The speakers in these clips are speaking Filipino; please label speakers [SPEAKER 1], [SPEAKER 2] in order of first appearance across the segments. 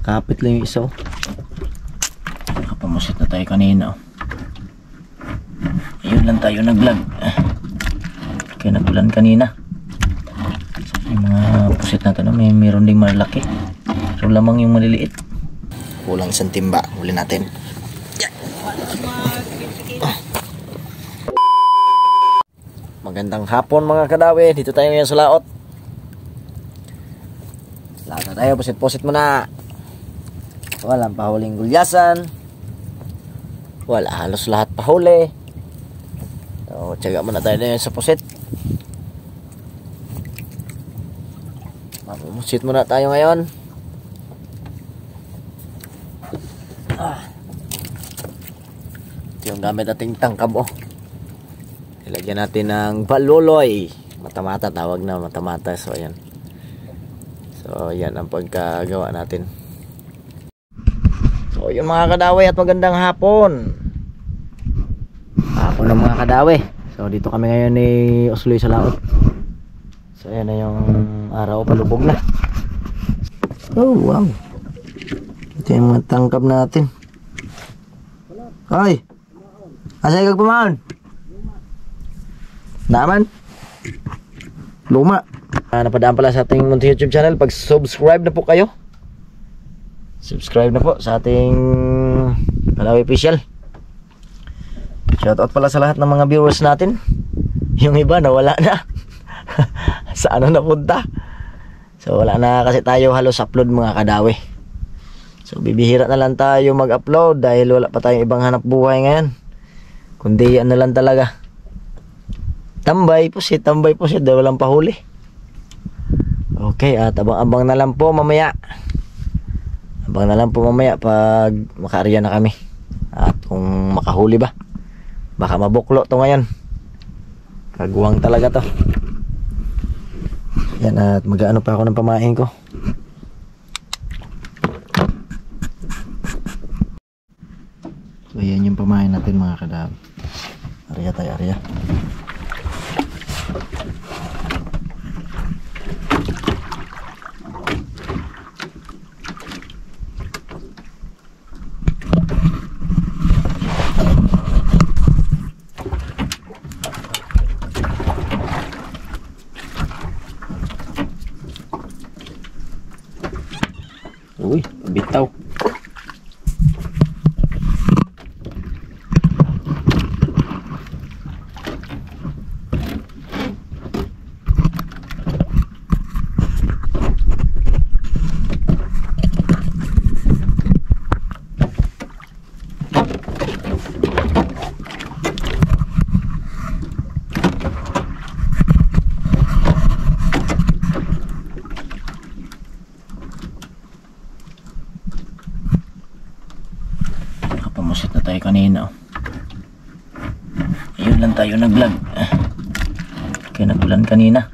[SPEAKER 1] Kakapit lang yung isa oh. Nakapamusit na tayo kanina oh. Ayun lang tayo nag-vlog. Kaya nagulan kanina. Yung mga pusit natin, meron ding malaki. So lamang yung maliliit. Kulang isang timba. Huli natin. Yeah. Magandang hapon mga kadawi. Dito tayo ngayon sa laot. Laot na tayo. Pusit-pusit muna. Walang pahuling gulyasan. Wala halos lahat pahuli. So tiyaga muna tayo na sa pusit. Mamumusit muna tayo ngayon. Ito yung gamit nating tangkab oh. Ilagyan natin ng baluloy. Mata-mata tawag na, mata-mata. So ayan. So ayan ang pagkagawa natin. So yung mga kadawi at magandang hapon. Hapon ng mga kadawi. So dito kami ngayon ni Osloy sa laot. So ayan na yung araw, palubog na. Oh wow. Ito yung mga tangkab natin. Hoy, asa yung kagpamaon? Naman luma. Napadaan pala sa ating munting YouTube channel. Pag subscribe na po kayo. Subscribe na po sa ating Kadawi Official. Shoutout pala sa lahat ng mga viewers natin. Yung iba nawala na. Saan na napunta? So wala na kasi tayo halos upload mga kadawi. So bibihira na lang tayo mag-upload dahil wala pa tayong ibang hanap buhay ngayon. Kundi yan na lang talaga. Tambay po si dahil walang pahuli. Okay, at abang-abang na lang po mamaya. Abang na lang po mamaya pag makaarya na kami. At kung makahuli ba. Baka mabuklo to ngayon. Kagwang talaga to. Yan, at mag-ano pa ako ng pamain ko. So yan yung pamain natin mga kadab. Arya tayo, arya. Uy, bitaw. Pamusit na tayo kanina oh. Ayun lang tayo nag-vlog. Kaya nagulan kanina.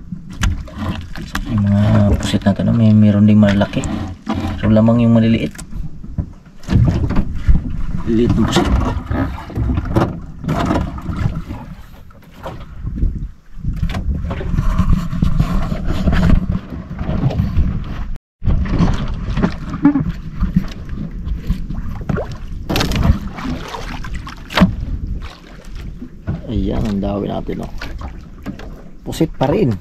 [SPEAKER 1] So, yung mga pusit natin meron ding malaki. So lamang yung maliliit. Liliit ng pusit. Ayan ang dawi natin oh. Pusit pa rin.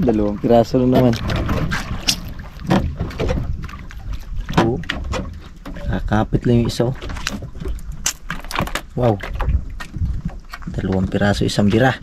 [SPEAKER 1] Dalawang piraso na naman. Kakapit lang yung isa oh. Wow. Dalawang piraso, isang bira.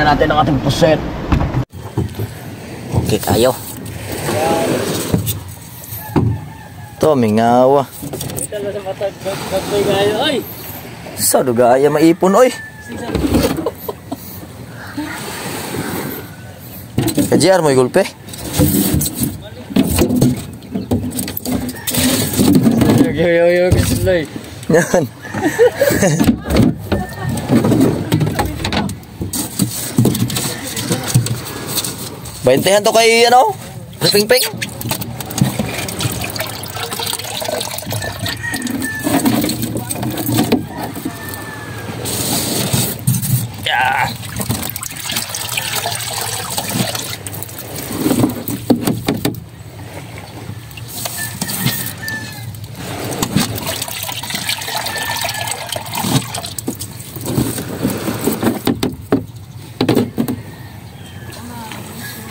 [SPEAKER 1] na natin ang ating puset. Okay tayo. Ito, mingawa. Sa dugaya maipon, oy. Kajiar mo igulpe?
[SPEAKER 2] Yo, kislay.
[SPEAKER 1] Yan. Baintehan to kay ano? Ping-ping. Yeah.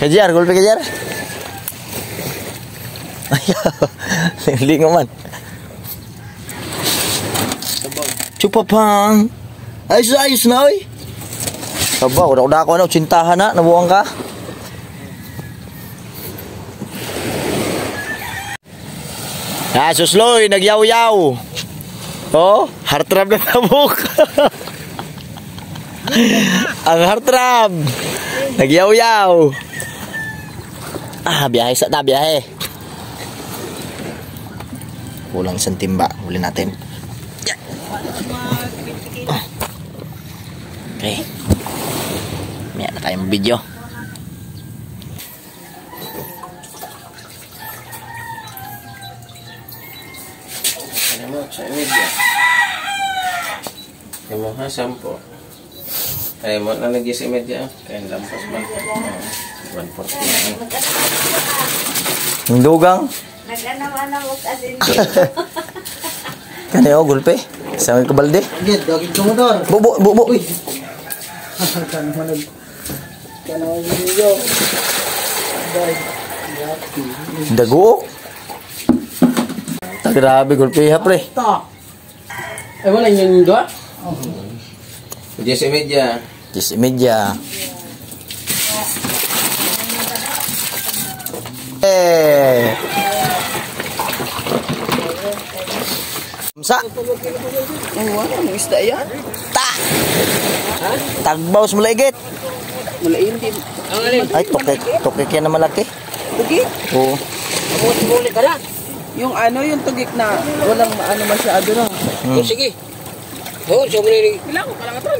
[SPEAKER 1] Kejar, gulpe kejar. Ayaw, lingo man. Cupapang. Ayos na, oy. Sabaw, udah ako na, cintahan na, nabuang ka. Susloy, nagyaw-yaw. Oh, heartthrob na tabuk. Ang heartthrob. Nagyaw-yaw. Biyahe sa biyahe. Kulang isang timba. Huli natin. Yeah. Okay. May na tayong video.
[SPEAKER 2] Ano mo, sa media. Yung mga sampo. Ay mo na lagi sa media. Kaya lampas man. 140.
[SPEAKER 1] Yung dugang.
[SPEAKER 3] Nag-anaw-anaw kasi.
[SPEAKER 1] Kani o, gulpe. Isang kabalde.
[SPEAKER 4] Gid, daging tumodor.
[SPEAKER 1] Bubo.
[SPEAKER 4] Uy. Kanang video.
[SPEAKER 1] Dago. Grabe, gulpe ha, pre.
[SPEAKER 4] Ay, wala yung doa?
[SPEAKER 2] Media sa media.
[SPEAKER 1] Just media. Sa?
[SPEAKER 4] Wala, may isda yan.
[SPEAKER 1] Tagbaws mo laigit.
[SPEAKER 4] Malain din.
[SPEAKER 1] Ay, tokek yan na malaki.
[SPEAKER 4] Tugik?
[SPEAKER 1] Oo.
[SPEAKER 4] Yung yung tugik na walang masyado na.
[SPEAKER 2] Sige. Oh, so muli.
[SPEAKER 4] Ilang ko lang ito.